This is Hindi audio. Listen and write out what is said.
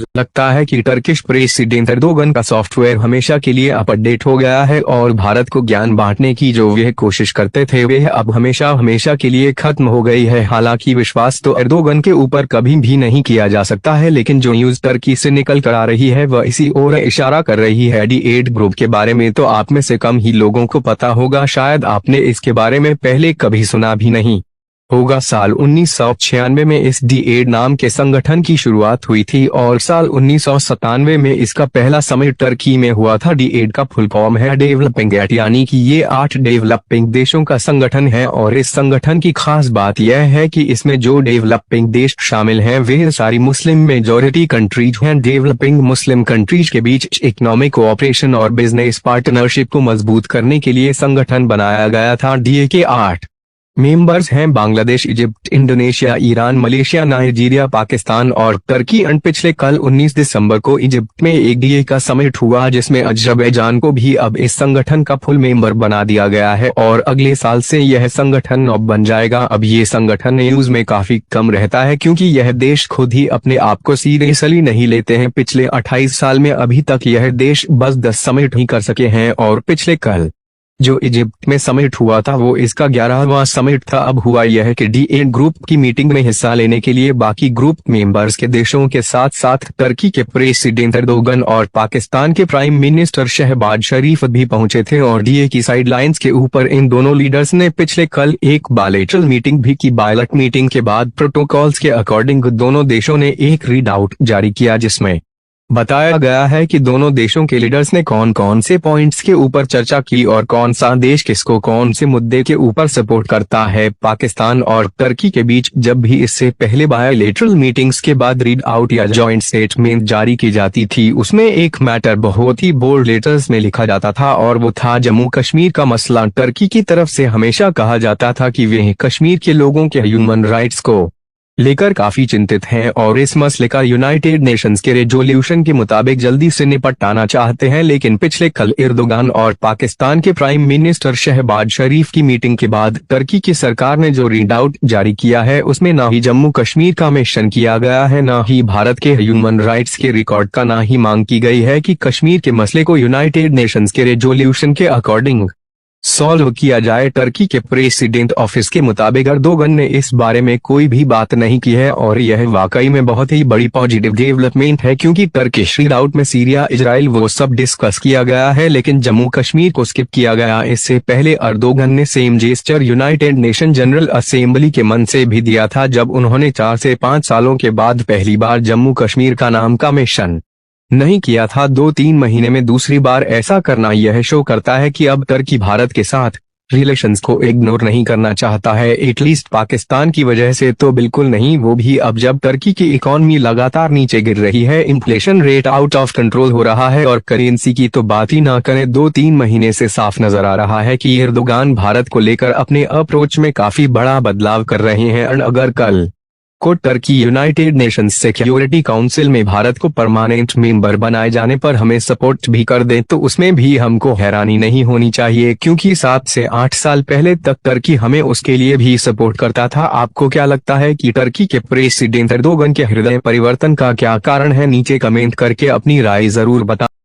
लगता है कि टर्किश प्रेसिडेंट एर्दोगन का सॉफ्टवेयर हमेशा के लिए अपडेट हो गया है और भारत को ज्ञान बांटने की जो वे कोशिश करते थे वे अब हमेशा हमेशा के लिए खत्म हो गई है। हालांकि विश्वास तो एर्दोगन के ऊपर कभी भी नहीं किया जा सकता है, लेकिन जो न्यूज टर्की से निकल कर आ रही है वह इसी ओर इशारा कर रही है। D8 ग्रुप के बारे में तो आप में से कम ही लोगों को पता होगा, शायद आपने इसके बारे में पहले कभी सुना भी नहीं होगा। साल 1996 में इस D8 नाम के संगठन की शुरुआत हुई थी और साल 1997 में इसका पहला समिट टर्की में हुआ था। D8 का फुल फॉर्म है डेवलपिंग एट, यानी कि ये 8 डेवलपिंग देशों का संगठन है और इस संगठन की खास बात यह है कि इसमें जो डेवलपिंग देश शामिल हैं वे सारी मुस्लिम मेजॉरिटी कंट्रीज हैं। डेवलपिंग मुस्लिम कंट्रीज के बीच इकोनॉमिक कोऑपरेशन और बिजनेस पार्टनरशिप को मजबूत करने के लिए संगठन बनाया गया था। DA के 8 मेंबर्स हैं Bangladesh, Egypt, Indonesia, Iran, Malaysia, Nigeria, Pakistan और टर्की। पिछले कल 19 दिसंबर को इजिप्ट में एक DA का समिट हुआ जिसमें अजरबैजान को भी अब इस संगठन का फुल मेंबर बना दिया गया है और अगले साल से यह संगठन अब बन जाएगा। अब ये संगठन न्यूज में काफी कम रहता है क्योंकि यह देश खुद ही अपने आप को सीरियसली नहीं लेते हैं। पिछले 28 साल में अभी तक यह देश बस 10 समिट ही कर सके हैं और पिछले कल जो इजिप्ट में समिट हुआ था वो इसका 11वां समिट था। अब हुआ यह कि D8 ग्रुप की मीटिंग में हिस्सा लेने के लिए बाकी ग्रुप मेंबर्स के देशों के साथ साथ टर्की के प्रेसिडेंट एर्दोगन और पाकिस्तान के प्राइम मिनिस्टर शहबाज शरीफ भी पहुंचे थे और DA की साइडलाइंस के ऊपर इन दोनों लीडर्स ने पिछले कल एक बायलैटरल मीटिंग भी की। बायलैटरल मीटिंग के बाद प्रोटोकॉल्स के अकॉर्डिंग दोनों देशों ने एक रीड आउट जारी किया जिसमें बताया गया है कि दोनों देशों के लीडर्स ने कौन कौन से पॉइंट्स के ऊपर चर्चा की और कौन सा देश किसको कौन से मुद्दे के ऊपर सपोर्ट करता है। पाकिस्तान और टर्की के बीच जब भी इससे पहले बायलैटरल मीटिंग्स के बाद रीड आउट या जॉइंट स्टेटमेंट जारी की जाती थी उसमें एक मैटर बहुत ही बोल्ड लेटर्स में लिखा जाता था और वो था जम्मू कश्मीर का मसला। टर्की की तरफ से हमेशा कहा जाता था कि वे कश्मीर के लोगों के ह्यूमन राइट्स को लेकर काफी चिंतित हैं और इस मसले का यूनाइटेड नेशंस के रेजोल्यूशन के मुताबिक जल्दी से निपटाना चाहते हैं। लेकिन पिछले कल एर्दोगान और पाकिस्तान के प्राइम मिनिस्टर शहबाज शरीफ की मीटिंग के बाद टर्की की सरकार ने जो रीड आउट जारी किया है उसमें ना ही जम्मू कश्मीर का मेंशन किया गया है, ना ही भारत के ह्यूमन राइट्स के रिकॉर्ड का, ना ही मांग की गई है कि कश्मीर के मसले को यूनाइटेड नेशंस के रेजोल्यूशन के अकॉर्डिंग सॉल्व किया जाए। टर्की के प्रेसिडेंट ऑफिस के मुताबिक एर्दोगन ने इस बारे में कोई भी बात नहीं की है और यह वाकई में बहुत ही बड़ी पॉजिटिव डेवलपमेंट है क्योंकि टर्किश रीड आउट में सीरिया, इजराइल वो सब डिस्कस किया गया है लेकिन जम्मू कश्मीर को स्किप किया गया। इससे पहले एर्दोगन ने same gesture United nation general assembly के मन से भी दिया था जब उन्होंने 4 से 5 सालों के बाद पहली बार जम्मू कश्मीर का नाम का मेंशन नहीं किया था। 2-3 महीने में दूसरी बार ऐसा करना यह शो करता है कि अब टर्की भारत के साथ रिलेशंस को इग्नोर नहीं करना चाहता है, एटलीस्ट पाकिस्तान की वजह से तो बिल्कुल नहीं, वो भी अब जब टर्की की इकोनॉमी लगातार नीचे गिर रही है, inflation rate out of control हो रहा है और करेंसी की तो बात ही ना करें। 2-3 महीने से साफ नजर आ रहा है कि एर्दोगान भारत को लेकर अपने अप्रोच में काफी बड़ा बदलाव कर रहे हैं। और अगर कल को Turkey United Nations security council में भारत को परमानेंट मेंबर बनाए जाने पर हमें सपोर्ट भी कर दे तो उसमें भी हमको हैरानी नहीं होनी चाहिए क्योंकि 7 से 8 साल पहले तक टर्की हमें उसके लिए भी सपोर्ट करता था। आपको क्या लगता है कि टर्की के प्रेसिडेंट एर्दोगन के हृदय परिवर्तन का क्या कारण है? नीचे कमेंट करके अपनी राय जरूर बताएं।